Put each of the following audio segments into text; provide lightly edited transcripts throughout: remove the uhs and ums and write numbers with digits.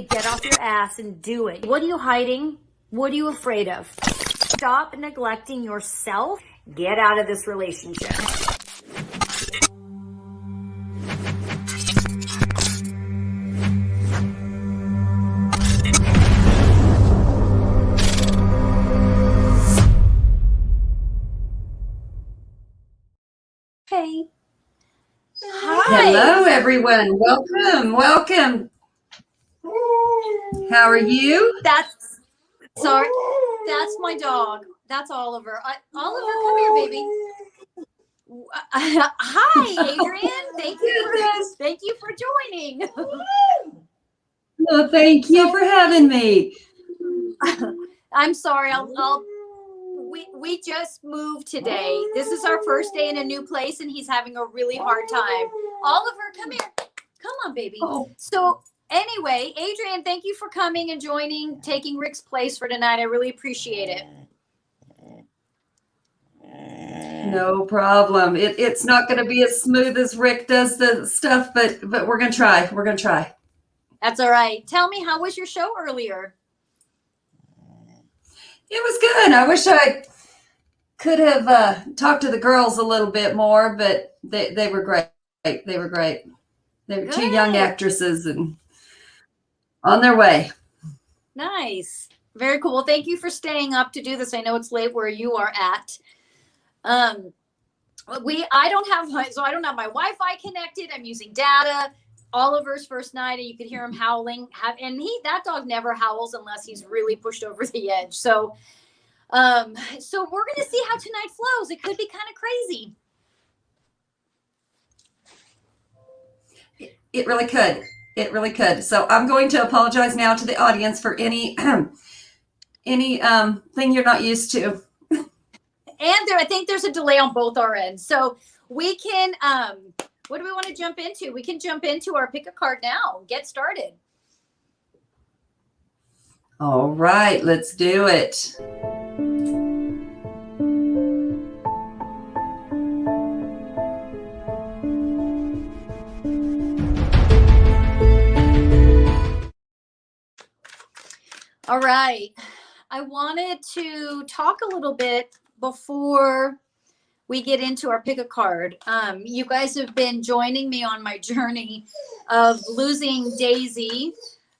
Get off your ass and do it. What are you hiding? What are you afraid of? Stop neglecting yourself. Get out of this relationship. Hey. Hi. Hello, everyone. Welcome. How are you? That's my dog. That's Oliver. Oliver, come here, baby. Hi, Adrian. Thank you for joining. Well, thank you for having me. I'm sorry. We just moved today. This is our first day in a new place, and he's having a really hard time. Oliver, come here. Come on, baby. Oh. So anyway, Adrian, thank you for coming and joining, taking Rick's place for tonight. I really appreciate it. No problem. It's not going to be as smooth as Rick does the stuff, but we're going to try. We're going to try. That's all right. Tell me, how was your show earlier? It was good. I wish I could have talked to the girls a little bit more, but they were great. They were great. They were Good. 2 young actresses and on their way. Nice. Very cool. Well, thank you for staying up to do this. I know it's late where you are at. I don't have my Wi-Fi connected. I'm using data. Oliver's first night, and you could hear him howling. That dog never howls unless he's really pushed over the edge. So we're going to see how tonight flows. It could be kind of crazy. It really could. It really could. So I'm going to apologize now to the audience for any thing you're not used to. And I think there's a delay on both our ends. So we can, what do we want to jump into? We can jump into our pick a card now. Get started. All right, let's do it. All right. I wanted to talk a little bit before we get into our pick a card. You guys have been joining me on my journey of losing Daisy,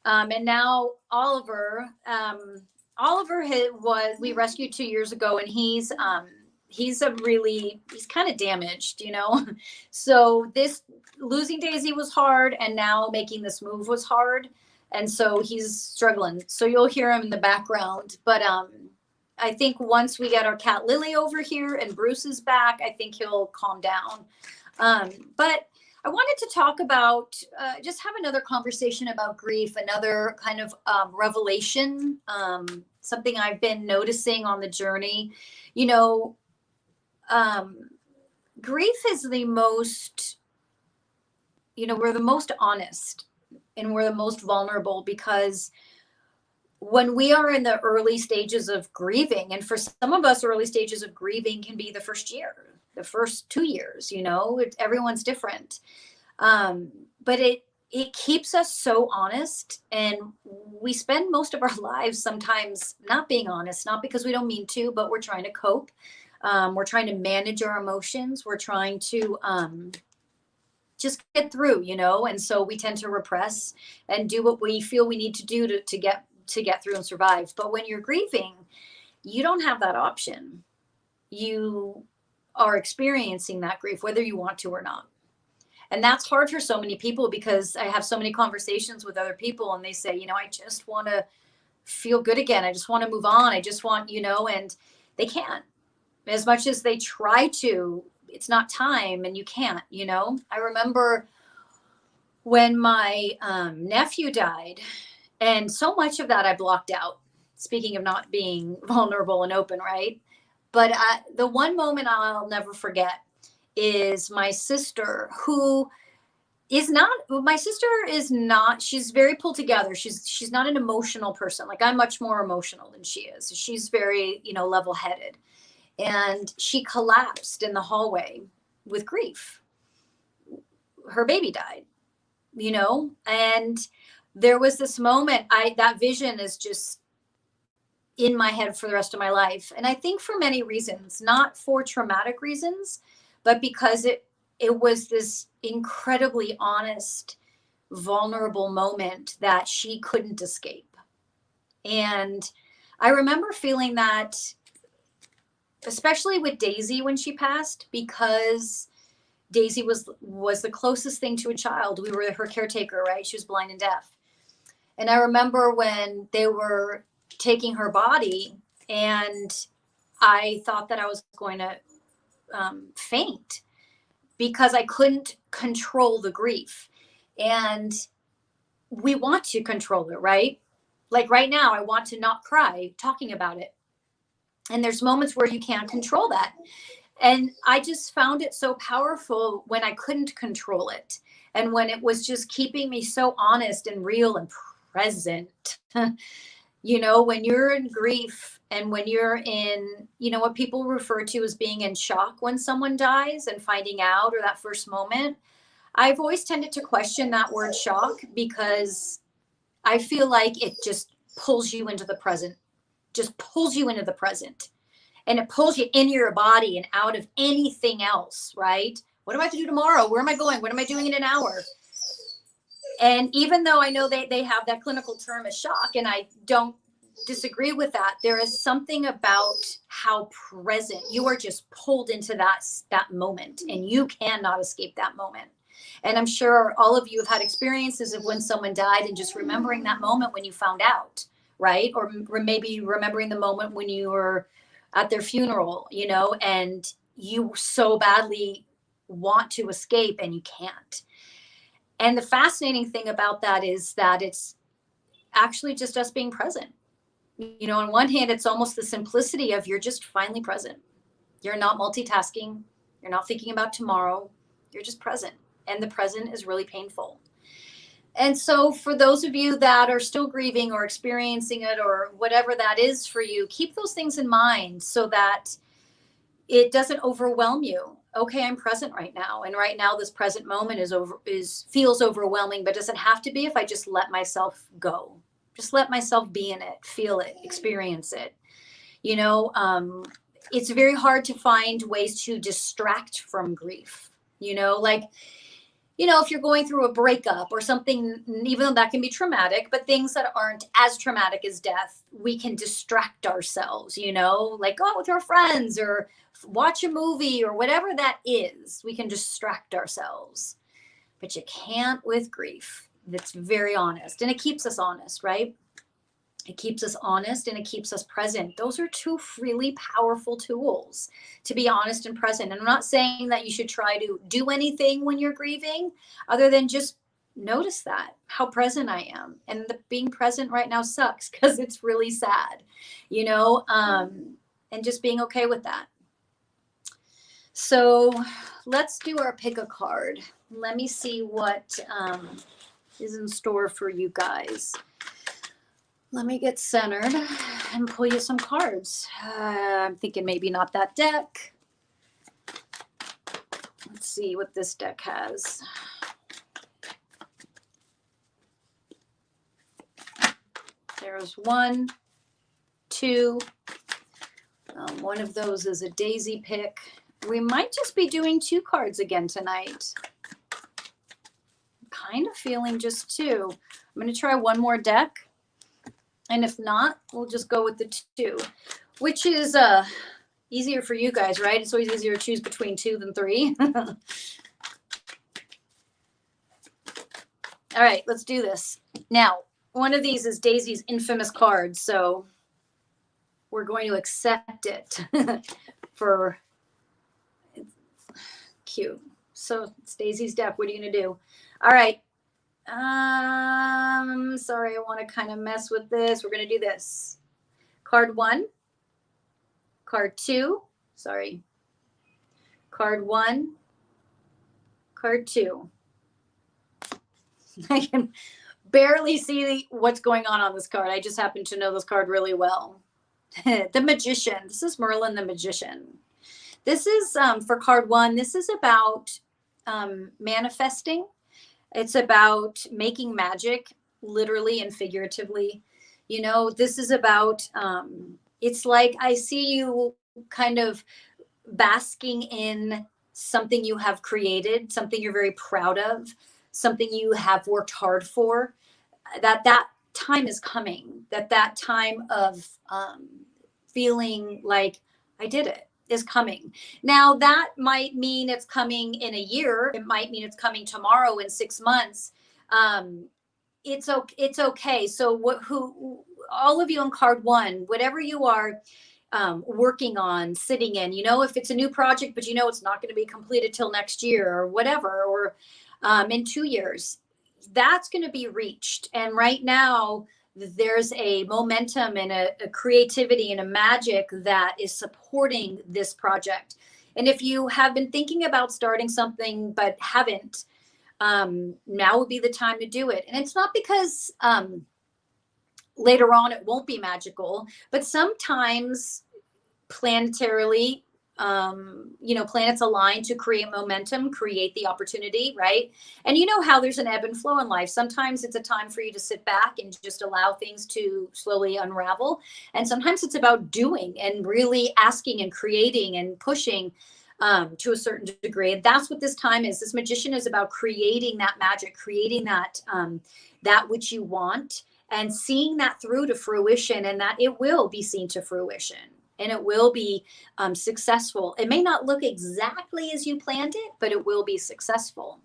and now Oliver. We rescued 2 years ago, and he's kind of damaged, you know. So this losing Daisy was hard, and now making this move was hard. And so he's struggling. So you'll hear him in the background. But I think once we get our cat Lily over here and Bruce is back, I think he'll calm down. But I wanted to talk about, just have another conversation about grief, another kind of revelation, something I've been noticing on the journey. You know, grief is the most, we're the most honest. And we're the most vulnerable because when we are in the early stages of grieving, and for some of us, early stages of grieving can be the first year, the first 2 years, everyone's different. But it keeps us so honest, and we spend most of our lives sometimes not being honest, not because we don't mean to, but we're trying to cope. We're trying to manage our emotions. We're trying to, just get through, and so we tend to repress and do what we feel we need to do to get through and survive. But when you're grieving, you don't have that option. You are experiencing that grief, whether you want to or not. And that's hard for so many people, because I have so many conversations with other people, and they say, I just want to feel good again. I just want to move on. I just want, and they can't. As much as they try to, it's not time, and you can't, I remember when my nephew died, and so much of that I blocked out. Speaking of not being vulnerable and open, right? But the one moment I'll never forget is my sister, she's very pulled together. She's not an emotional person. Like, I'm much more emotional than she is. She's very, level-headed. And she collapsed in the hallway with grief. Her baby died, and there was this moment, that vision is just in my head for the rest of my life. And I think for many reasons, not for traumatic reasons, but because it was this incredibly honest, vulnerable moment that she couldn't escape. And I remember feeling that, especially with Daisy when she passed, because Daisy was the closest thing to a child. We were her caretaker, right? She was blind and deaf. And I remember when they were taking her body, and I thought that I was going to faint because I couldn't control the grief. And we want to control it, right? Like right now, I want to not cry talking about it. And there's moments where you can't control that. And I just found it so powerful when I couldn't control it. And when it was just keeping me so honest and real and present. You know, when you're in grief and when you're in, you know, what people refer to as being in shock when someone dies and finding out, or that first moment, I've always tended to question that word shock, because I feel like it just pulls you into the present, just pulls you into the present. And it pulls you in your body and out of anything else, right? What do I have to do tomorrow? Where am I going? What am I doing in an hour? And even though I know they have that clinical term as shock, and I don't disagree with that, there is something about how present you are, just pulled into that moment, and you cannot escape that moment. And I'm sure all of you have had experiences of when someone died and just remembering that moment when you found out, right? Or maybe remembering the moment when you were at their funeral, you know, and you so badly want to escape and you can't. And the fascinating thing about that is that it's actually just us being present. You know, on one hand, it's almost the simplicity of you're just finally present. You're not multitasking. You're not thinking about tomorrow. You're just present. And the present is really painful. And so for those of you that are still grieving or experiencing it or whatever that is for you, keep those things in mind so that it doesn't overwhelm you. Okay, I'm present right now. And right now, this present moment feels overwhelming, but doesn't have to be if I just let myself go. Just let myself be in it, feel it, experience it. You know, it's very hard to find ways to distract from grief. You know, like, you know, if you're going through a breakup or something, even though that can be traumatic, but things that aren't as traumatic as death, we can distract ourselves, you know, like go out with our friends or watch a movie or whatever that is. We can distract ourselves, but you can't with grief. That's very honest, and it keeps us honest, right? It keeps us honest and it keeps us present. Those are two really powerful tools, to be honest and present. And I'm not saying that you should try to do anything when you're grieving other than just notice that, how present I am. And being present right now sucks because it's really sad, you know, and just being okay with that. So let's do our pick a card. Let me see what is in store for you guys. Let me get centered and pull you some cards. I'm thinking maybe not that deck. Let's see what this deck has. There's 1, 2. One of those is a daisy pick. We might just be doing 2 cards again tonight. I'm kind of feeling just 2. I'm going to try one more deck. And if not, we'll just go with the 2, which is easier for you guys, right? It's always easier to choose between 2 than 3. All right, let's do this. Now, one of these is Daisy's infamous card, so we're going to accept it for cute. So it's Daisy's deck. What are you going to do? All right. Sorry, I want to kind of mess with this. We're going to do this. Card 1, card 2, sorry. Card 1, card 2. I can barely see what's going on this card. I just happen to know this card really well. The Magician. This is Merlin the Magician. This is, for card 1, this is about manifesting. It's about making magic. literally and figuratively. You know, this is about, it's like I see you kind of basking in something you have created, something you're very proud of, something you have worked hard for, that time is coming, that time of feeling like I did it is coming. Now that might mean it's coming in a year. It might mean it's coming tomorrow, in 6 months. It's okay. So who all of you on card one, whatever you are working on, sitting in, you know, if it's a new project, but you know it's not going to be completed till next year or whatever, or in 2 years, that's going to be reached. And right now, there's a momentum and a creativity and a magic that is supporting this project. And if you have been thinking about starting something but haven't, now would be the time to do it. And it's not because later on it won't be magical, but sometimes planetarily, you know, planets align to create momentum, create the opportunity, right? And you know how there's an ebb and flow in life. Sometimes it's a time for you to sit back and just allow things to slowly unravel. And sometimes it's about doing and really asking and creating and pushing to a certain degree. And that's what this time is. This magician is about creating that magic, creating that that which you want, and seeing that through to fruition, and that it will be seen to fruition. And it will be successful. It may not look exactly as you planned it, but it will be successful.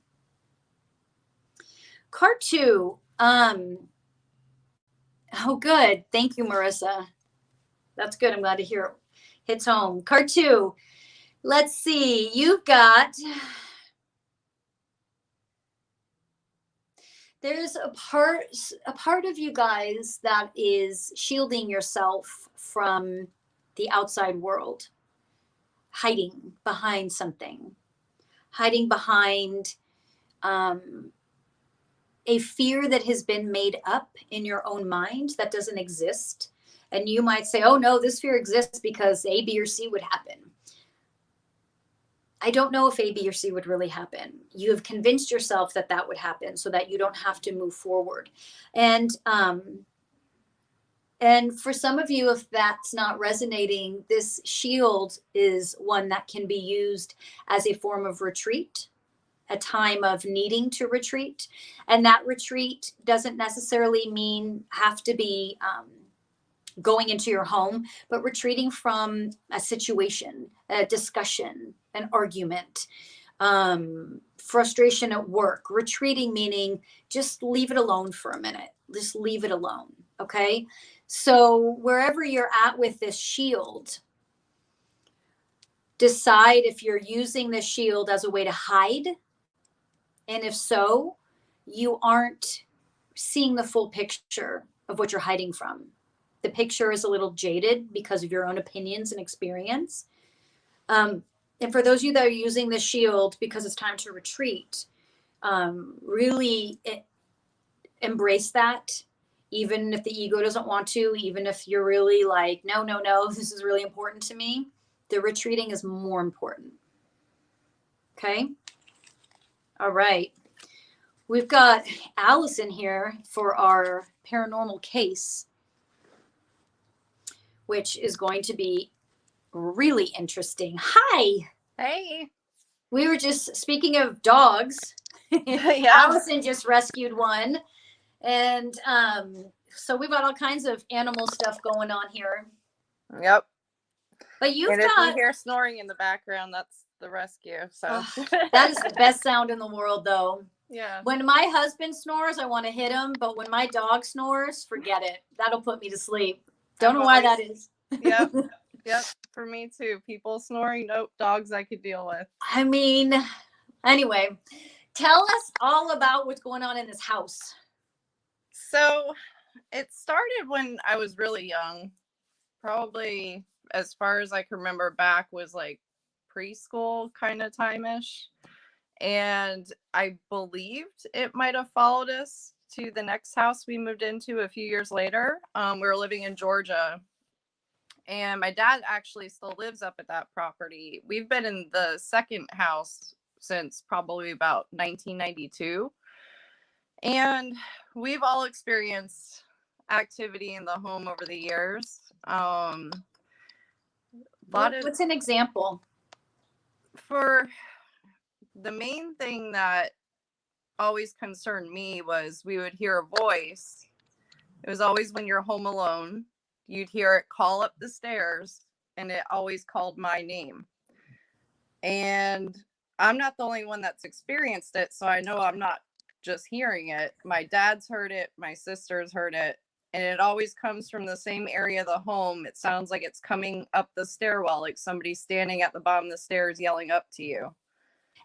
Card two. Oh, good. Thank you, Marissa. That's good. I'm glad to hear it hits home. Card two. Let's see. You've got. There's a part of you guys that is shielding yourself from the outside world, hiding behind something, hiding behind a fear that has been made up in your own mind that doesn't exist. And you might say, oh no, this fear exists because A, B, or C would happen. I don't know if A, B, or C would really happen. You have convinced yourself that that would happen so that you don't have to move forward. And for some of you, if that's not resonating, this shield is one that can be used as a form of retreat, a time of needing to retreat. And that retreat doesn't necessarily have to be going into your home, but retreating from a situation, a discussion, an argument, frustration at work. Retreating meaning just leave it alone for a minute. Just leave it alone. Okay. So wherever you're at with this shield, decide if you're using this shield as a way to hide. And if so, you aren't seeing the full picture of what you're hiding from. The picture is a little jaded because of your own opinions and experience. And for those of you that are using this shield because it's time to retreat, really embrace that. Even if the ego doesn't want to, even if you're really like, no, this is really important to me, the retreating is more important. Okay. All right. We've got Allison here for our paranormal case, which is going to be really interesting. Hi. Hey. We were just speaking of dogs. Yeah. Allison just rescued one. And so we've got all kinds of animal stuff going on here. Yep. But you've and got. if you hear snoring in the background, that's the rescue. So that is the best sound in the world, though. Yeah. When my husband snores, I want to hit him. But when my dog snores, forget it. That'll put me to sleep. Don't know why that is. Yep. Yep. For me too. People snoring, nope. Dogs I could deal with. I mean, anyway, tell us all about what's going on in this house. So it started when I was really young. Probably as far as I can remember back was like preschool kind of time-ish. And I believed it might have followed us to the next house we moved into a few years later. We were living in Georgia. And my dad actually still lives up at that property. We've been in the second house since probably about 1992. And we've all experienced activity in the home over the years. What's an example? For the main thing that always concerned me was we would hear a voice. It was always when you're home alone. You'd hear it call up the stairs, and it always called my name. And I'm not the only one that's experienced it, so I know I'm not just hearing it. My dad's heard it, my sister's heard it, and it always comes from the same area of the home. It sounds like it's coming up the stairwell, like somebody's standing at the bottom of the stairs yelling up to you.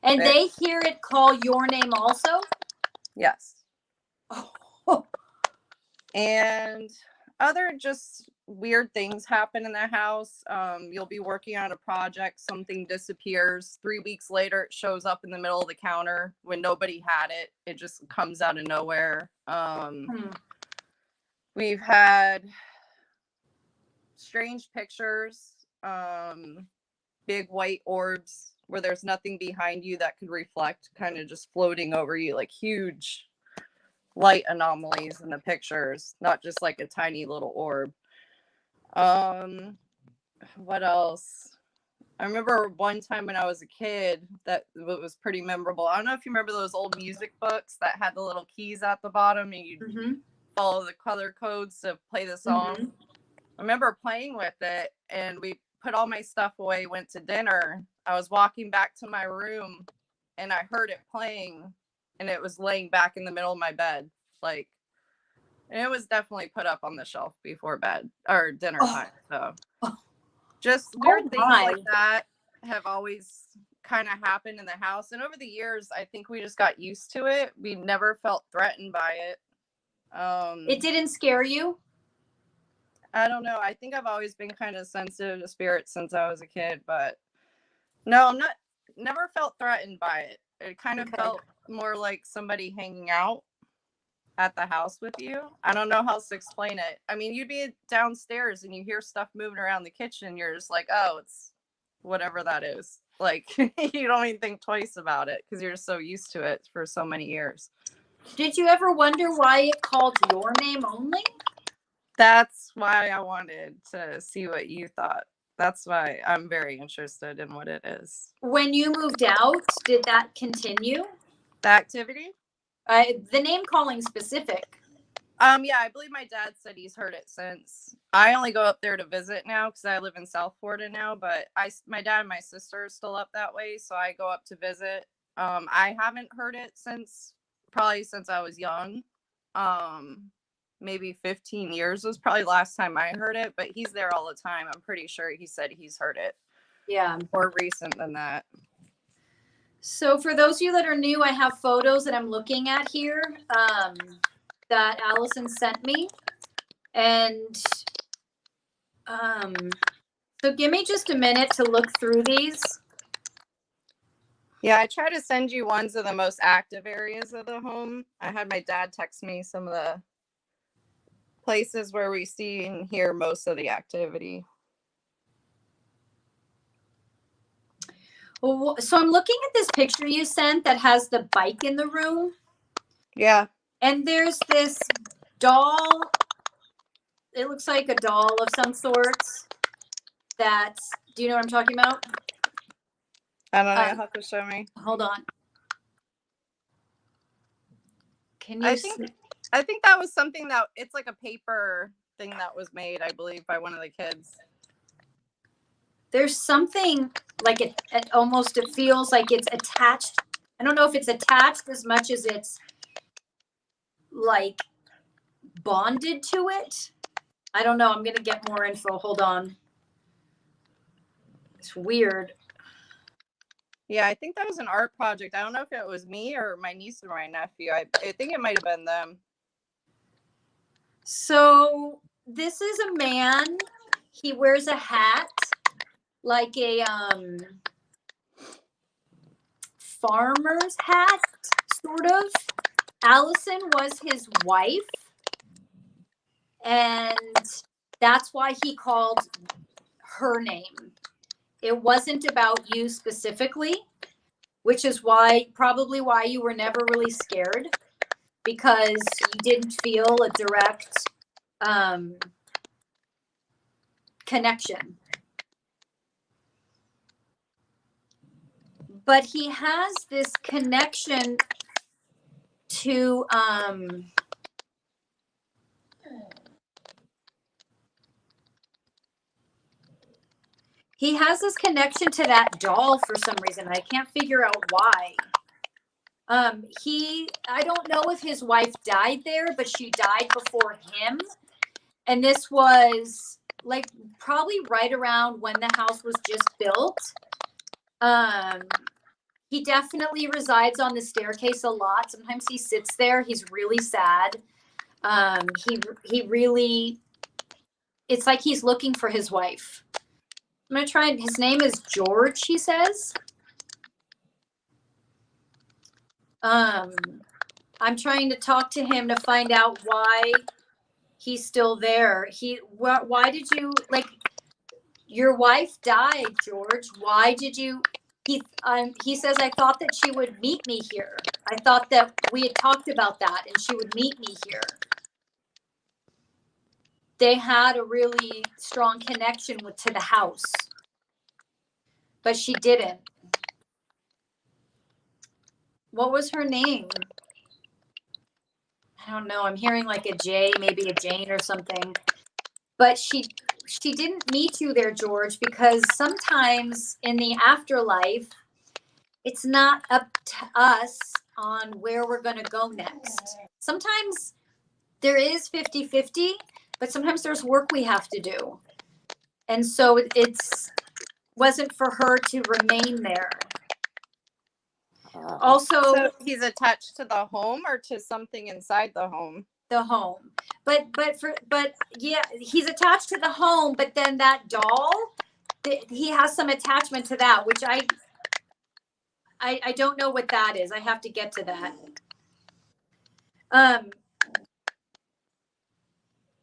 And they hear it call your name also? Yes. Oh. And other just weird things happen in the house. You'll be working on a project, something disappears. 3 weeks later, it shows up in the middle of the counter when nobody had it. It just comes out of nowhere. We've had strange pictures, big white orbs where there's nothing behind you that could reflect, kind of just floating over you, like huge light anomalies in the pictures, not just like a tiny little orb. What else? I remember one time when I was a kid that was pretty memorable. I don't know if you remember those old music books that had the little keys at the bottom and you follow the color codes to play the song. I remember playing with it, and we put all my stuff away, went to dinner. I was walking back to my room and I heard it playing, and it was laying back in the middle of my bed. Like, and it was definitely put up on the shelf before bed or dinner time. So just weird things like that have always kind of happened in the house. And over the years, I think we just got used to it. We never felt threatened by it. It didn't scare you? I don't know. I think I've always been kind of sensitive to spirits since I was a kid, but no, never felt threatened by it. It kind of felt more like somebody hanging out at the house with you. I don't know how else to explain it. I mean, you'd be downstairs and you hear stuff moving around the kitchen. You're just like, oh, it's whatever that is. Like, you don't even think twice about it because you're so used to it for so many years. Did you ever wonder why it called your name only? That's why I wanted to see what you thought. That's why I'm very interested in what it is. When you moved out, did that continue? The activity? The name calling specific. Yeah, I believe my dad said he's heard it since. I only go up there to visit now because I live in South Florida now, but my dad and my sister are still up that way, so I go up to visit. I haven't heard it probably since I was young. Maybe 15 years was probably last time I heard it, but he's there all the time. I'm pretty sure he said he's heard it. Yeah. More recent than that. So for those of you that are new, I have photos that I'm looking at here that Allison sent me. And so give me just a minute to look through these. Yeah, I try to send you ones of the most active areas of the home. I had my dad text me some of the places where we see and hear most of the activity. So I'm looking at this picture you sent that has the bike in the room. Yeah. And there's this doll. It looks like a doll of some sorts. Do you know what I'm talking about? I don't know. You'll have to show me. Hold on. Can you I think that was something that it's like a paper thing that was made, I believe, by one of the kids. There's something like it feels like it's attached. I don't know if it's attached as much as it's like bonded to it. I don't know. I'm going to get more info. Hold on. It's weird. Yeah, I think that was an art project. I don't know if it was me or my niece or my nephew. I think it might have been them. So this is a man. He wears a hat, like a farmer's hat, sort of. Allison was his wife, and that's why he called her name. It wasn't about you specifically, which is probably why you were never really scared, because he didn't feel a direct connection. But he has this connection to he has this connection to that doll for some reason. I can't figure out why. I don't know if his wife died there, but she died before him. And this was like probably right around when the house was just built. He definitely resides on the staircase a lot. Sometimes he sits there. He's really sad. He really, it's like he's looking for his wife. I'm going to try, his name is George, he says. I'm trying to talk to him to find out why he's still there. Why did you, like, your wife died, George. Why did you, he says, I thought that she would meet me here. I thought that we had talked about that and she would meet me here. They had a really strong connection to the house, but she didn't. What was her name? I don't know. I'm hearing like a J, maybe a Jane or something. But she didn't meet you there, George, because sometimes in the afterlife, it's not up to us on where we're going to go next. Sometimes there is 50-50, but sometimes there's work we have to do. And so it's wasn't for her to remain there. Also, so he's attached to the home or to something inside the home? The home. But yeah, he's attached to the home, but then that doll, he has some attachment to that, which I don't know what that is. I have to get to that.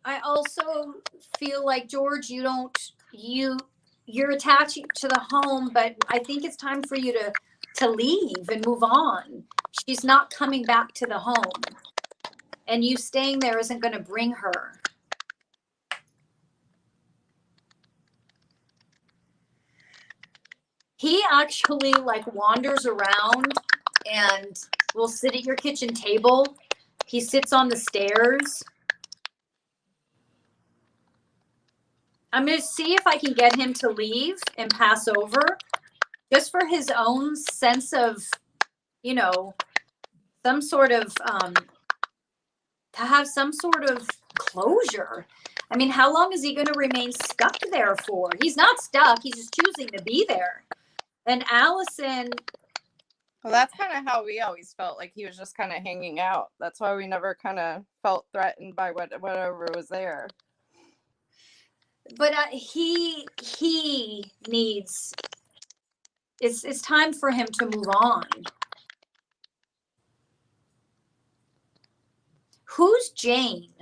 I also feel like, George, you're attached to the home, but I think it's time for you to leave and move on. She's not coming back to the home, and you staying there isn't going to bring her. He actually like wanders around and will sit at your kitchen table. He sits on the stairs. I'm going to see if I can get him to leave and pass over, just for his own sense of, some sort of, to have some sort of closure. I mean, how long is he going to remain stuck there for? He's not stuck. He's just choosing to be there. And Allison. Well, that's kind of how we always felt, like he was just kind of hanging out. That's why we never kind of felt threatened by whatever was there. But he needs, it's time for him to move on. Who's Jane?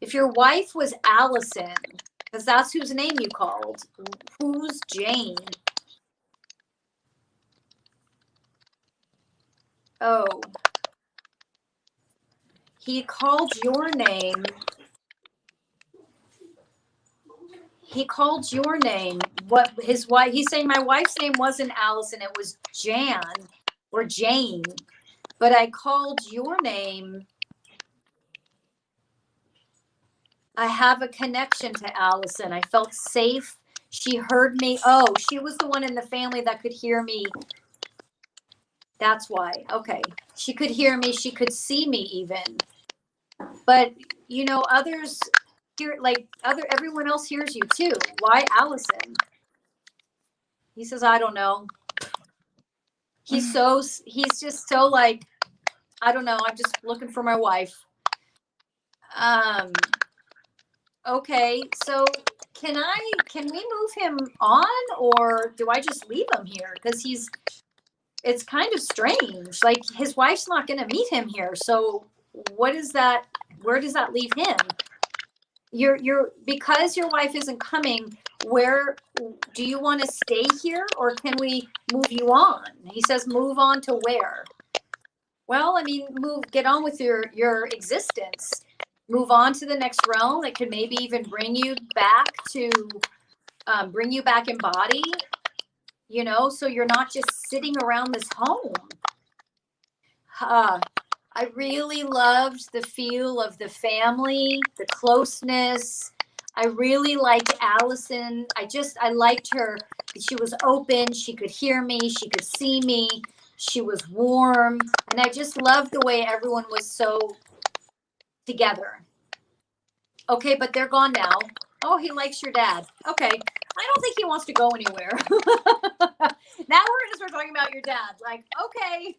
If your wife was Allison, because that's whose name you called, who's Jane? Oh, he called your name. He called your name. What his wife? He's saying my wife's name wasn't Allison. It was Jan or Jane. But I called your name. I have a connection to Allison. I felt safe. She heard me. Oh, she was the one in the family that could hear me. That's why. Okay. She could hear me. She could see me even. But, others hear, everyone else hears you too. Why Allison? He says, I don't know. He's just so like, I don't know. I'm just looking for my wife. Okay. So can we move him on, or do I just leave him here? Because it's kind of strange. Like his wife's not going to meet him here. So what is that? Where does that leave him? Because your wife isn't coming, where do you want to stay here, or can we move you on? He says, move on to where? Well, I mean, get on with your existence. Move on to the next realm. It could maybe even bring you back in body, so you're not just sitting around this home. I really loved the feel of the family, the closeness. I really liked Allison. I liked her. She was open. She could hear me. She could see me. She was warm. And I just loved the way everyone was so together. Okay, but they're gone now. Oh, he likes your dad. Okay. I don't think he wants to go anywhere. Now we're going to start talking about your dad. Like, okay,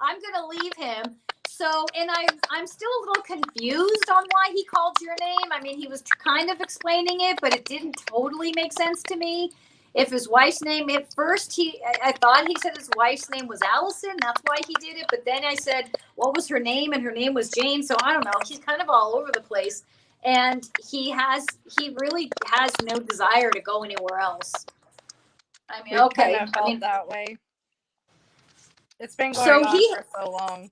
I'm going to leave him. So, and I'm still a little confused on why he called your name. I mean, he was kind of explaining it, but it didn't totally make sense to me. If his wife's name, at first I thought he said his wife's name was Allison. That's why he did it. But then I said, what was her name? And her name was Jane. So I don't know. He's kind of all over the place. And he really has no desire to go anywhere else. I mean, okay. Kind of felt that way. It's been going on for so long.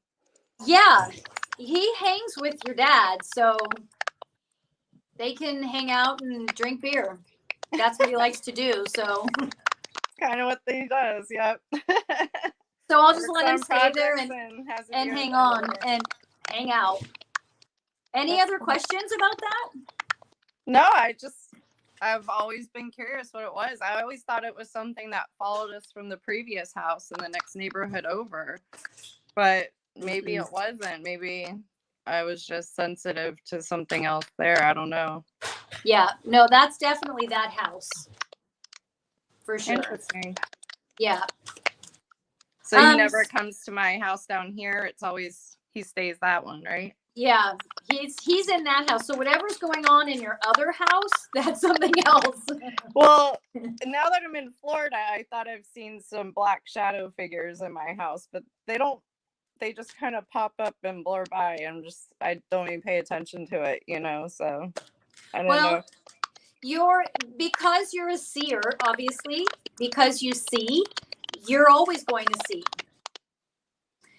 Yeah, he hangs with your dad, so they can hang out and drink beer. That's what he likes to do. So kind of what he does. Yep. So I'll just let him stay there and hang on and hang out. Any other questions about that? No, I've always been curious what it was. I always thought it was something that followed us from the previous house in the next neighborhood over. But maybe it wasn't. Maybe I was just sensitive to something else there. I don't know. Yeah, no, that's definitely that house. For sure. Interesting. Yeah. So he never comes to my house down here. It's always, he stays that one, right? Yeah, he's in that house. So whatever's going on in your other house, that's something else. Well, now that I'm in Florida, I thought I've seen some black shadow figures in my house, but they just kind of pop up and blur by, and I don't even pay attention to it, so I don't know. Because you're a seer, obviously, because you see, you're always going to see.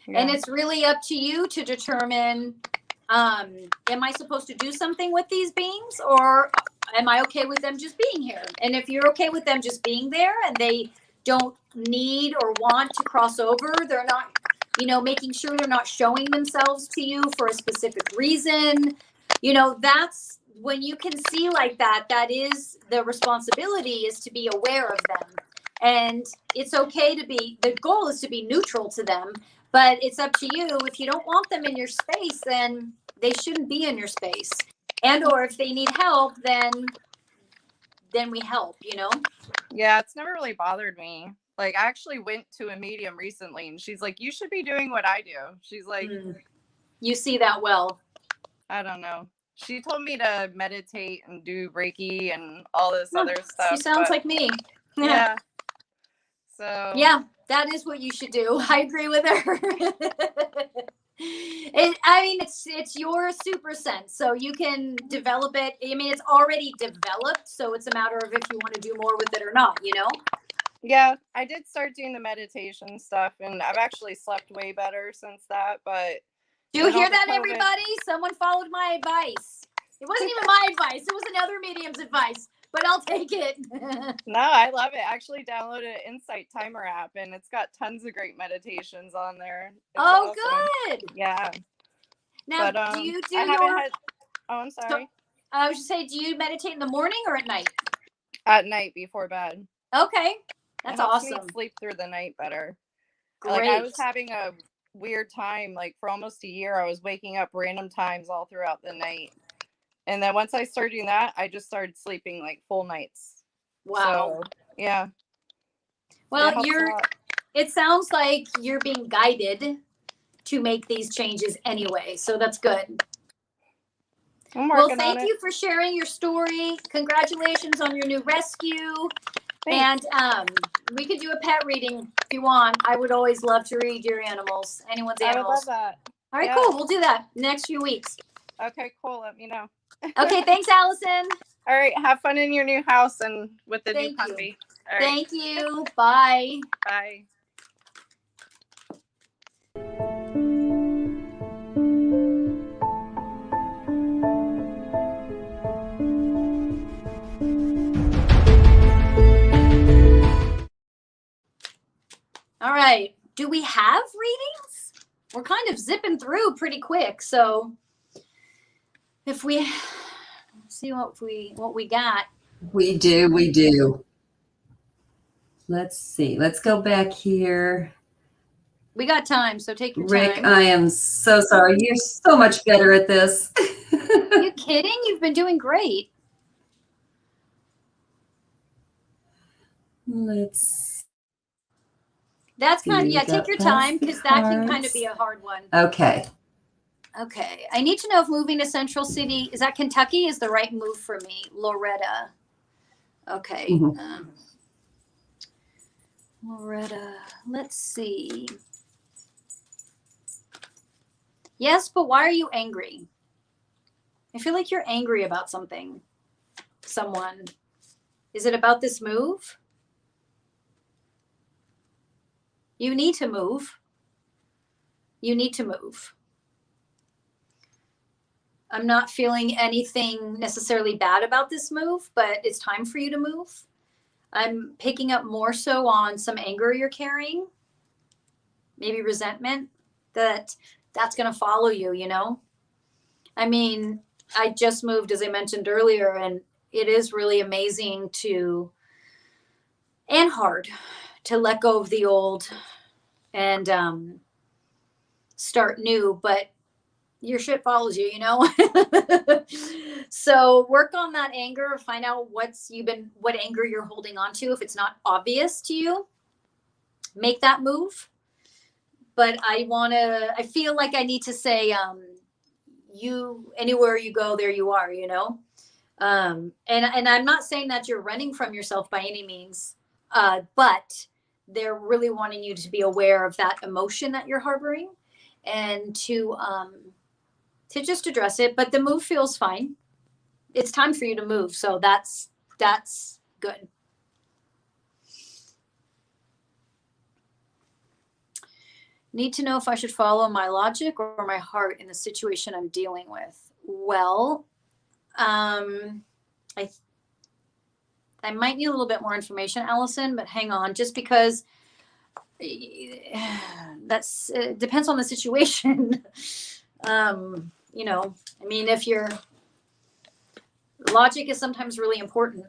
Yeah. And it's really up to you to determine, am I supposed to do something with these beings, or am I okay with them just being here? And if you're okay with them just being there and they don't need or want to cross over, they're not, making sure they're not showing themselves to you for a specific reason, that's when you can see like that, that is the responsibility, is to be aware of them. And it's okay the goal is to be neutral to them, but it's up to you. If you don't want them in your space, then they shouldn't be in your space. And or if they need help, then we help, Yeah, it's never really bothered me. Like, I actually went to a medium recently, and she's like, you should be doing what I do. She's like, you see that well. I don't know. She told me to meditate and do Reiki and all this other stuff. She sounds like me. Yeah. So. Yeah, that is what you should do. I agree with her. It's your super sense, so you can develop it. I mean, it's already developed, so it's a matter of if you want to do more with it or not, Yeah, I did start doing the meditation stuff, and I've actually slept way better since that, but... Do you hear that, everybody? Someone followed my advice. It wasn't even my advice. It was another medium's advice, but I'll take it. No, I love it. I actually downloaded an Insight Timer app, and it's got tons of great meditations on there. It's awesome. Good. Yeah. Now, do you do I'm sorry. I was just saying, do you meditate in the morning or at night? At night before bed. Okay. That's awesome. Me sleep through the night better. Great. Like, I was having a weird time, like for almost a year. I was waking up random times all throughout the night. And then once I started doing that, I just started sleeping like full nights. Wow. So, yeah. Well, it sounds like you're being guided to make these changes anyway. So that's good. Well, thank you for sharing your story. Congratulations on your new rescue. Thanks. And we could do a pet reading if you want. I would always love to read your animals, anyone's animals. I would love that. All right, cool. We'll do that next few weeks. Okay, cool. Let me know. Okay, thanks, Allison. All right, have fun in your new house and with the new puppy. All right. Thank you. Bye. Bye. All right. Do we have readings? We're kind of zipping through pretty quick. So if we see what we got. We do. We do. Let's see. Let's go back here. We got time, so take your Rick, time. I am so sorry. You're so much better at this. Are you kidding? You've been doing great. Let's That's kind of, see. yeah, take your time because that can kind cards. of be a hard one. Okay. Okay. I need to know if moving to Central City, is that Kentucky, is the right move for me? Loretta. Okay. Mhm. Loretta. Let's see. Yes, but why are you angry? I feel like you're angry about something. Someone. Is it about this move? You need to move. You need to move. I'm not feeling anything necessarily bad about this move, but it's time for you to move. I'm picking up more so on some anger you're carrying, maybe resentment that's going to follow you, you know? I mean, I just moved, as I mentioned earlier, and it is really amazing and hard to let go of the old and start new, but your shit follows you, you know? So work on that anger, find out what anger you're holding on to. If it's not obvious to you, make that move. But I feel like I need to say, you, anywhere you go, there you are, you know? And I'm not saying that you're running from yourself by any means, but they're really wanting you to be aware of that emotion that you're harboring and to just address it. But the move feels fine. It's time for you to move. So that's good. Need to know if I should follow my logic or my heart in the situation I'm dealing with. Well, I might need a little bit more information, Allison, but hang on, just because that's depends on the situation. You know, I mean, if your logic is sometimes really important.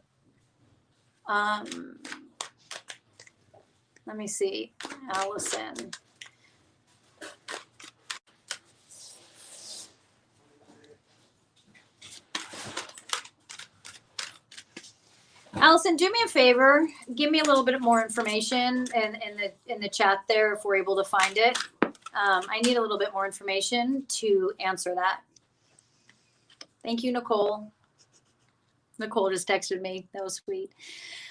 Let me see, Allison. Allison, do me a favor. Give me a little bit more information in the chat there if we're able to find it. I need a little bit more information to answer that. Thank you, Nicole. Nicole just texted me. That was sweet.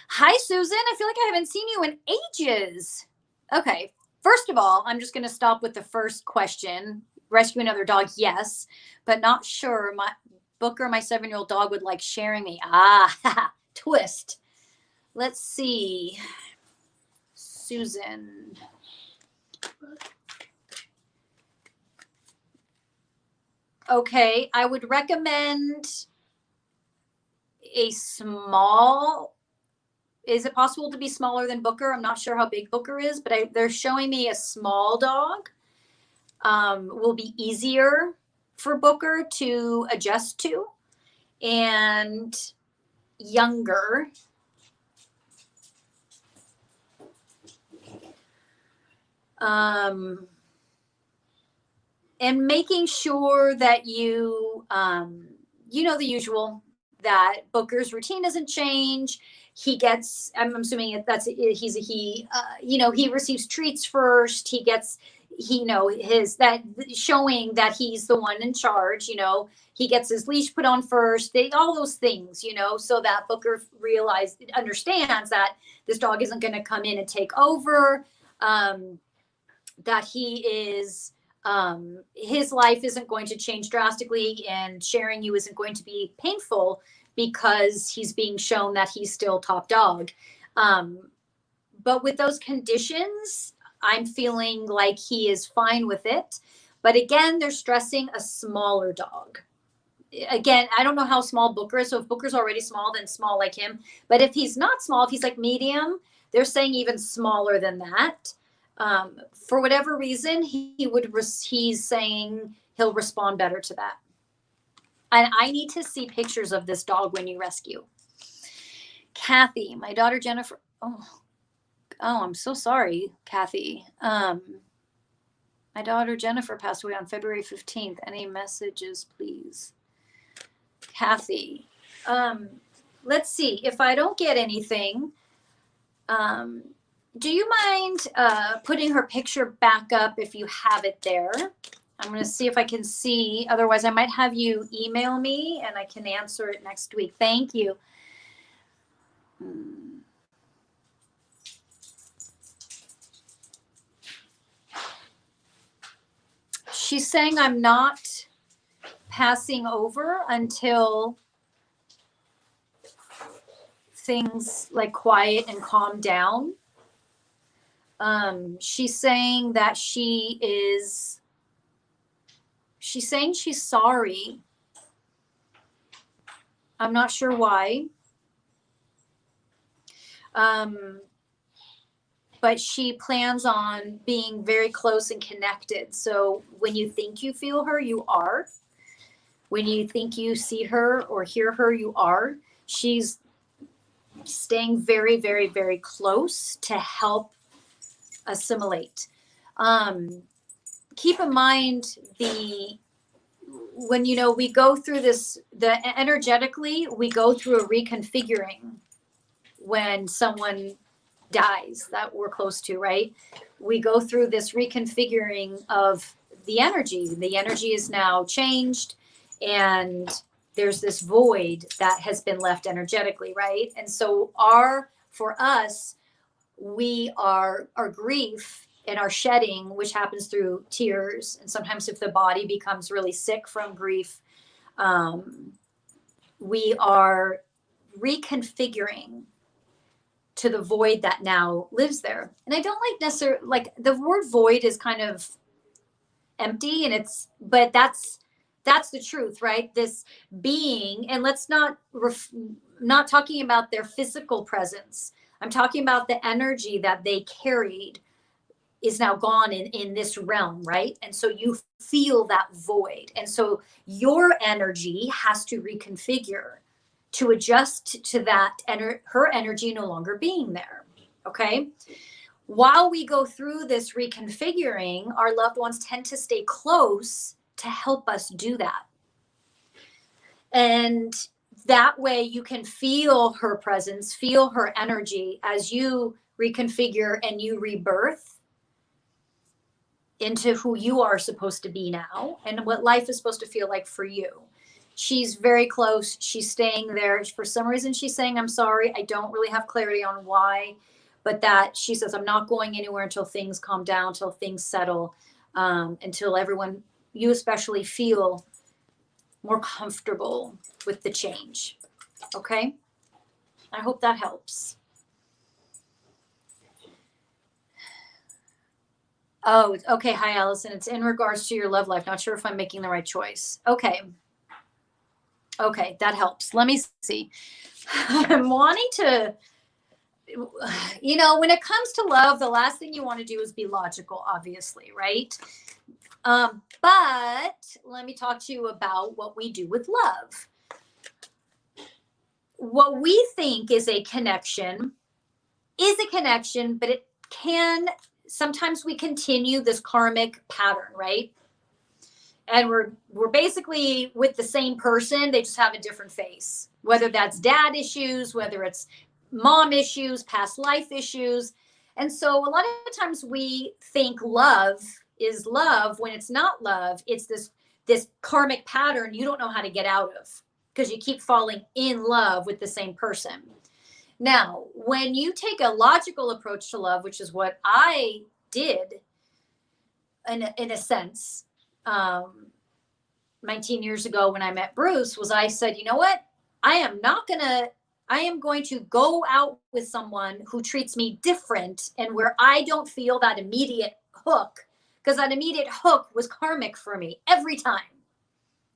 Hi, Susan. I feel like I haven't seen you in ages. Okay. First of all, I'm just going to stop with the first question. Rescue another dog? Yes, but not sure. Booker, my 7-year-old dog, would like sharing me. Twist. Let's see. Susan. Okay, I would recommend a small. Is it possible to be smaller than Booker? I'm not sure how big Booker is, but they're showing me a small dog will be easier for Booker to adjust to, and younger. And making sure that you know the usual, that Booker's routine doesn't change. He gets, I'm assuming that's he's a he. You know, he receives treats first. He gets, that showing that he's the one in charge. You know, he gets his leash put on first. All those things. You know, so that Booker understands that this dog isn't going to come in and take over. That he is. His life isn't going to change drastically, and sharing you isn't going to be painful because he's being shown that he's still top dog. But with those conditions, I'm feeling like he is fine with it. But again, they're stressing a smaller dog. Again, I don't know how small Booker is. So if Booker's already small, then small like him. But if he's not small, if he's like medium, they're saying even smaller than that. For whatever reason, he's saying he'll respond better to that. And I need to see pictures of this dog when you rescue. Kathy, my daughter Jennifer. Oh, I'm so sorry, Kathy. My daughter Jennifer passed away on February 15th. Any messages, please? Kathy. Let's see. If I don't get anything, do you mind putting her picture back up if you have it there? I'm going to see if I can see. Otherwise, I might have you email me and I can answer it next week. Thank you. She's saying I'm not passing over until things like quiet and calm down. She's saying that she's saying she's sorry. I'm not sure why. But she plans on being very close and connected. So when you think you feel her, you are. When you think you see her or hear her, you are. She's staying very, very, very close to help assimilate. Keep in mind when we go through this, energetically, we go through a reconfiguring when someone dies that we're close to, right? We go through this reconfiguring of the energy. The energy is now changed, and there's this void that has been left energetically, right? And so for us, our grief and our shedding, which happens through tears, and sometimes if the body becomes really sick from grief, we are reconfiguring to the void that now lives there. And I don't necessarily the word void is kind of empty, but that's the truth, right? This being, and let's not talking about their physical presence. I'm talking about the energy that they carried is now gone in this realm, right? And so you feel that void. And so your energy has to reconfigure to adjust to that, her energy no longer being there, okay? While we go through this reconfiguring, our loved ones tend to stay close to help us do that. And that way you can feel her presence, feel her energy as you reconfigure and you rebirth into who you are supposed to be now and what life is supposed to feel like for you. She's very close. She's staying there. For some reason, she's saying, I'm sorry. I don't really have clarity on why, but that she says, I'm not going anywhere until things calm down, until things settle, until everyone, you especially, feel more comfortable with the change. Okay? I hope that helps. Oh, okay. Hi, Allison. It's in regards to your love life. Not sure if I'm making the right choice. Okay. Okay, that helps. Let me see. I'm wanting to, when it comes to love, the last thing you want to do is be logical, obviously, right? But let me talk to you about what we do with love. What we think is a connection, but it can, sometimes we continue this karmic pattern, right? And we're basically with the same person, they just have a different face, whether that's dad issues, whether it's mom issues, past life issues. And so a lot of times we think love is love when it's not love. It's this karmic pattern you don't know how to get out of because you keep falling in love with the same person. Now, when you take a logical approach to love, which is what I did in a sense, 19 years ago when I met Bruce, was I said, you know what? I am going to go out with someone who treats me different and where I don't feel that immediate hook, because that immediate hook was karmic for me every time.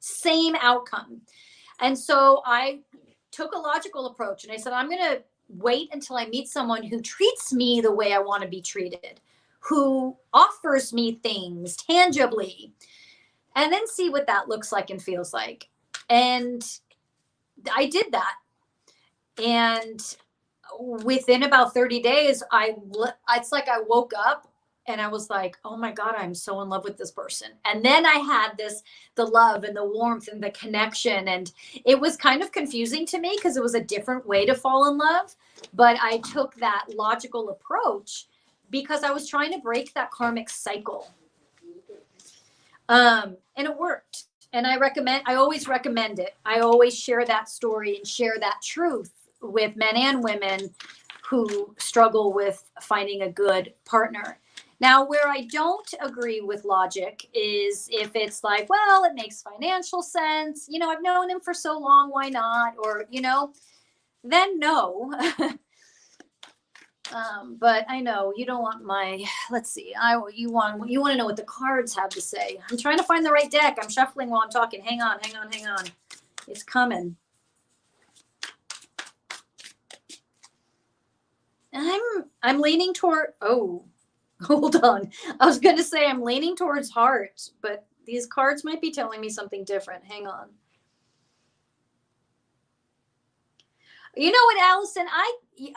Same outcome. And so I took a logical approach and I said, I'm going to wait until I meet someone who treats me the way I want to be treated, who offers me things tangibly, and then see what that looks like and feels like. And I did that. And within about 30 days, it's like I woke up and I was like, oh my God, I'm so in love with this person. And then I had the love and the warmth and the connection. And it was kind of confusing to me because it was a different way to fall in love. But I took that logical approach because I was trying to break that karmic cycle. And it worked. And I always recommend it. I always share that story and share that truth with men and women who struggle with finding a good partner. Now, where I don't agree with logic is if it's like, well, it makes financial sense. I've known him for so long. Why not? Or, then no. But I know you don't want let's see. You want to know what the cards have to say. I'm trying to find the right deck. I'm shuffling while I'm talking. Hang on. It's coming. I'm leaning toward, hold on. I was going to say I'm leaning towards heart, but these cards might be telling me something different. Hang on. You know what, Allison?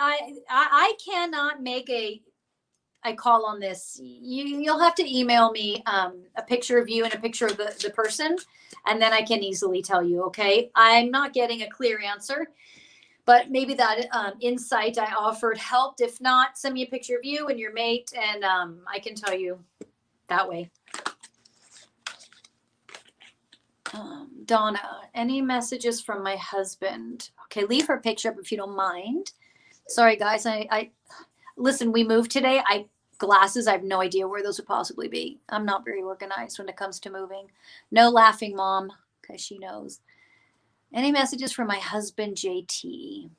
I cannot make a call on this. You'll have to email me a picture of you and a picture of the person, and then I can easily tell you. Okay, I'm not getting a clear answer, but maybe that insight I offered helped. If not, send me a picture of you and your mate, and I can tell you that way. Donna, any messages from my husband? Okay, leave her picture up if you don't mind. Sorry, guys. I listen. We moved today. Glasses. I have no idea where those would possibly be. I'm not very organized when it comes to moving. No laughing, Mom, because she knows. Any messages from my husband, JT?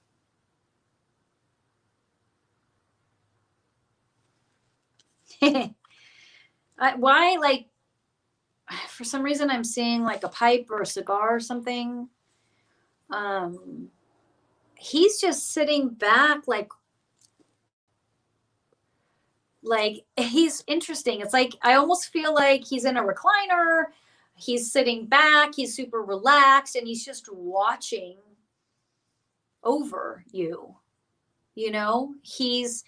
Why, like, for some reason I'm seeing like a pipe or a cigar or something. He's just sitting back like he's interesting. It's like I almost feel like he's in a recliner. He's sitting back, he's super relaxed, and he's just watching over you. He's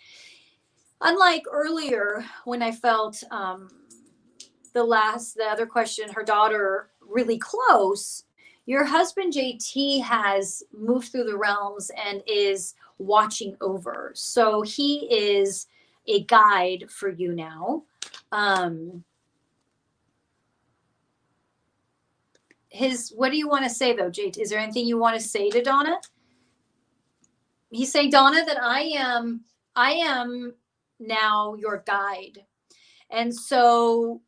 unlike earlier when I felt the other question, her daughter really close. Your husband JT has moved through the realms and is watching over. So he is a guide for you now. What do you want to say though, JT? Is there anything you want to say to Donna? He's saying, Donna, that I am now your guide. And so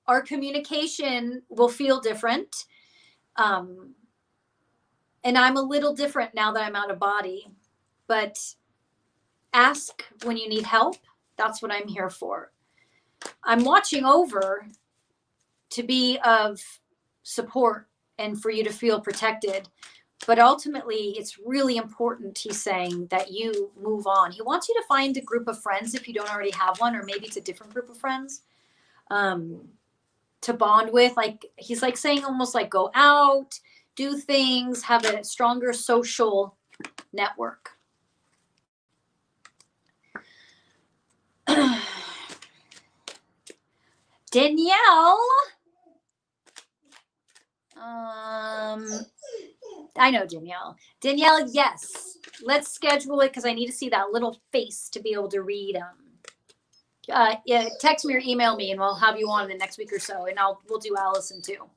our communication will feel different. And I'm a little different now that I'm out of body, but ask when you need help. That's what I'm here for. I'm watching over to be of support and for you to feel protected. But ultimately, it's really important, he's saying, that you move on. He wants you to find a group of friends if you don't already have one, or maybe it's a different group of friends to bond with. Like he's like saying almost like go out, do things, have a stronger social network. Danielle. I know Danielle. Danielle, yes. Let's schedule it because I need to see that little face to be able to read yeah, text me or email me and we'll have you on in the next week or so, and we'll do Allison too.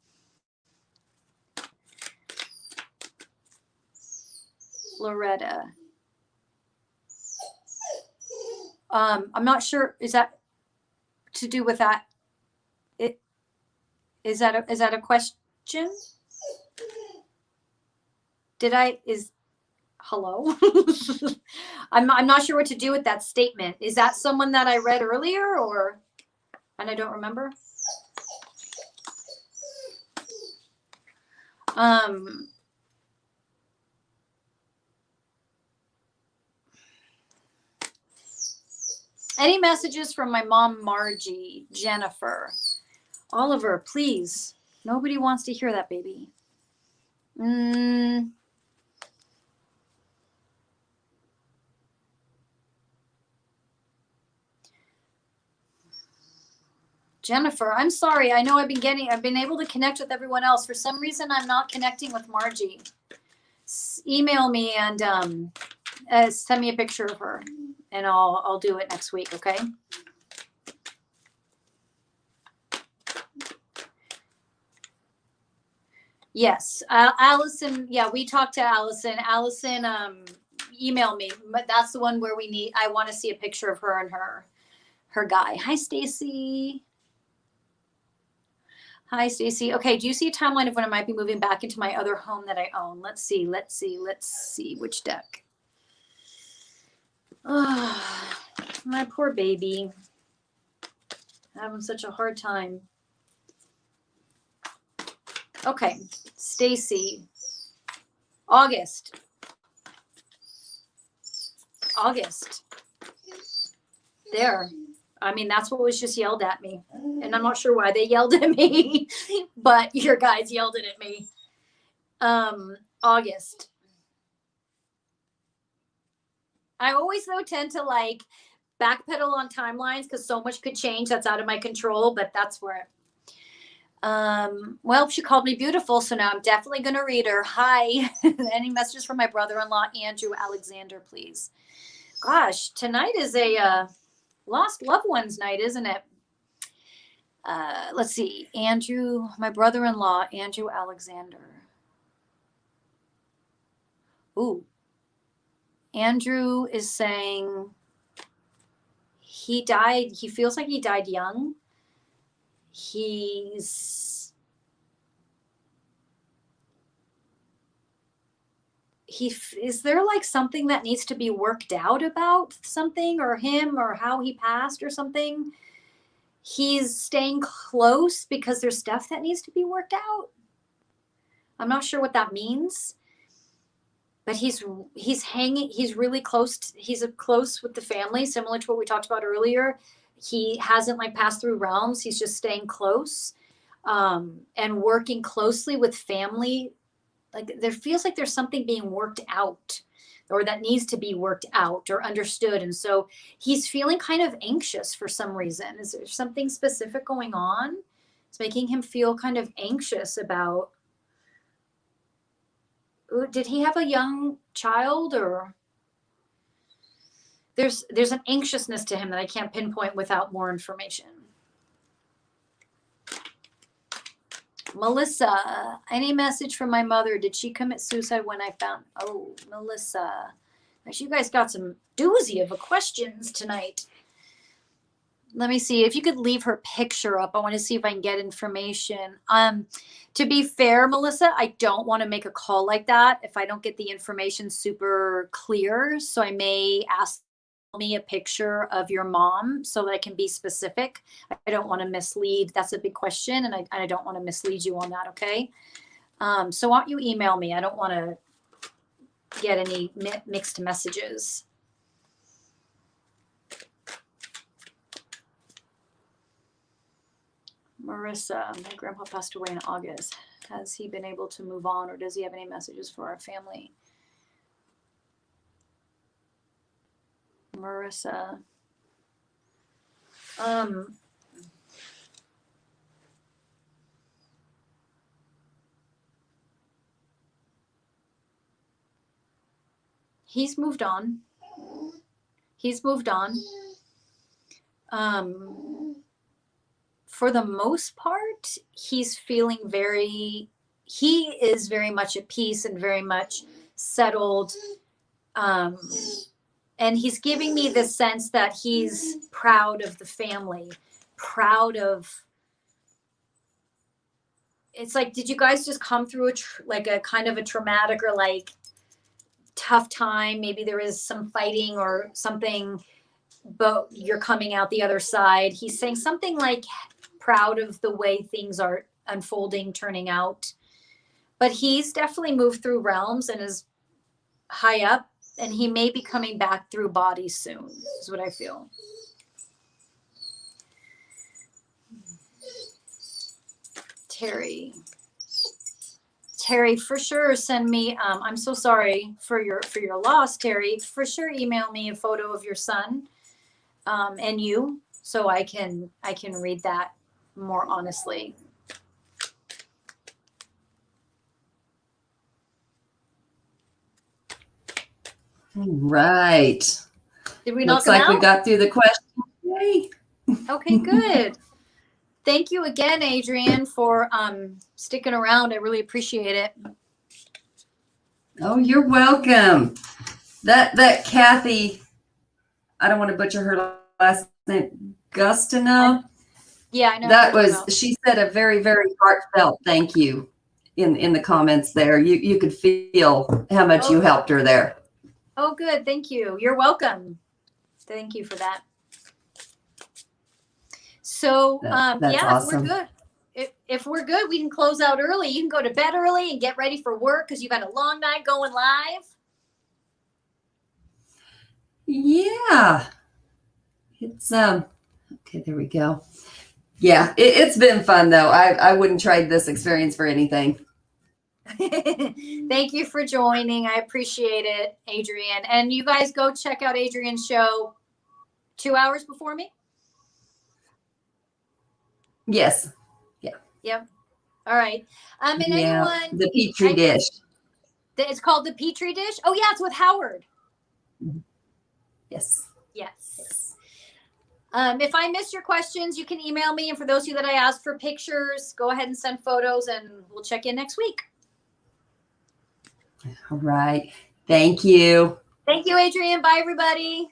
Loretta. I'm not sure. Is that to do with that? Is that a question? Hello? I'm not sure what to do with that statement. Is that someone that I read earlier and I don't remember? Any messages from my mom, Margie, Jennifer, Oliver, please. Nobody wants to hear that, baby. Jennifer, I'm sorry. I know I've been able to connect with everyone else. For some reason, I'm not connecting with Margie. Email me and send me a picture of her, and I'll do it next week. Okay. Yes, Allison. Yeah, we talked to Allison. Allison, email me. But that's the one where I want to see a picture of her and her guy. Hi, Stacy. Hi, Stacy. Okay, do you see a timeline of when I might be moving back into my other home that I own? Let's see which deck. Oh, my poor baby. Having such a hard time. Okay, Stacy. August. There. I mean, that's what was just yelled at me. And I'm not sure why they yelled at me, but your guys yelled it at me. August. I always, though, tend to like backpedal on timelines because so much could change that's out of my control, but that's where well, she called me beautiful, so now I'm definitely going to read her. Hi. Any messages from my brother-in-law, Andrew Alexander, please? Gosh, tonight is a lost loved ones night, isn't it? Let's see. Andrew, my brother-in-law, Andrew Alexander. Ooh. Andrew is saying he feels like he died young. Is there like something that needs to be worked out about something or him or how he passed or something? He's staying close because there's stuff that needs to be worked out. I'm not sure what that means, but he's really close. He's close with the family, similar to what we talked about earlier. He hasn't like passed through realms. He's just staying close, and working closely with family. Like there feels like there's something being worked out or that needs to be worked out or understood. And so he's feeling kind of anxious for some reason. Is there something specific going on? It's making him feel kind of anxious about, did he have a young child or there's an anxiousness to him that I can't pinpoint without more information. Melissa, any message from my mother? Did she commit suicide when I found? Oh, Melissa. Gosh, you guys got some doozy of a questions tonight. Let me see if you could leave her picture up. I want to see if I can get information. To be fair, Melissa, I don't want to make a call like that if I don't get the information super clear. So I may ask me a picture of your mom so that I can be specific. I don't want to mislead. That's a big question, and I don't want to mislead you on that. Okay. So why don't you email me? I don't want to get any mixed messages. Marissa, my grandpa passed away in August. Has he been able to move on, or does he have any messages for our family? Marissa. He's moved on. For the most part, he is very much at peace and very much settled. And he's giving me the sense that he's proud of the family, proud of, it's like, did you guys just come through a kind of a traumatic or like tough time? Maybe there is some fighting or something, but you're coming out the other side. He's saying something like proud of the way things are unfolding, turning out. But he's definitely moved through realms and is high up, and he may be coming back through body soon, is what I feel. Terry. Terry, for sure send me, I'm so sorry for your loss, Terry. For sure email me a photo of your son and you, so I can read that more honestly. Right. Did we Looks knock like them we out? got through the question. Yay. Okay, good. Thank you again, Adrian, for sticking around. I really appreciate it. Oh, you're welcome. That Kathy, I don't want to butcher her last name, Gustino. Yeah, I know. That was, she said a very, very heartfelt thank you in the comments there. You could feel how much you helped her there. Oh, good. Thank you. You're welcome. Thank you for that. So, That's yeah, awesome. we're good. If we're good, we can close out early. You can go to bed early and get ready for work because you've had a long night going live. Yeah. It's okay, there we go. Yeah, it's been fun though. I wouldn't trade this experience for anything. Thank you for joining. I appreciate it, Adrian. And you guys go check out Adrian's show 2 hours before me. Yes. Yep. All right. And Yeah, anyone, the Petri dish. it's called the Petri Dish. Oh yeah, it's with Howard. Yes. Yes. If I missed your questions, you can email me. And for those of you that I asked for pictures, go ahead and send photos and we'll check in next week. All right. Thank you. Thank you, Adrian. Bye, everybody.